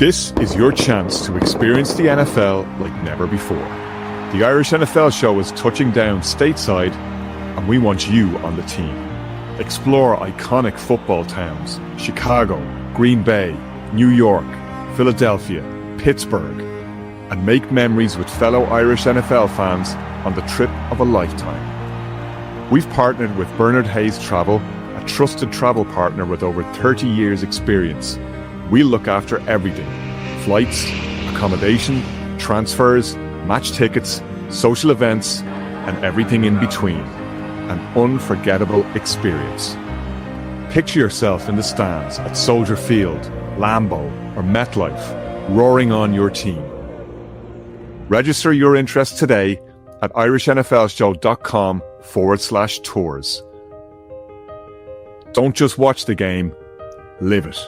This is your chance to experience the NFL like never before. The Irish NFL Show is touching down stateside, and we want you on the team. Explore iconic football towns: Chicago, Green Bay, New York, Philadelphia, Pittsburgh, and make memories with fellow Irish NFL fans on the trip of a lifetime. We've partnered with Bernard Hayes Travel, a trusted travel partner with over 30 years' experience. We look after everything: flights, accommodation, transfers, match tickets, social events, and everything in between. An unforgettable experience. Picture yourself in the stands at Soldier Field, Lambeau, or MetLife, roaring on your team. Register your interest today at IrishNFLshow.com/tours. Don't just watch the game, live it.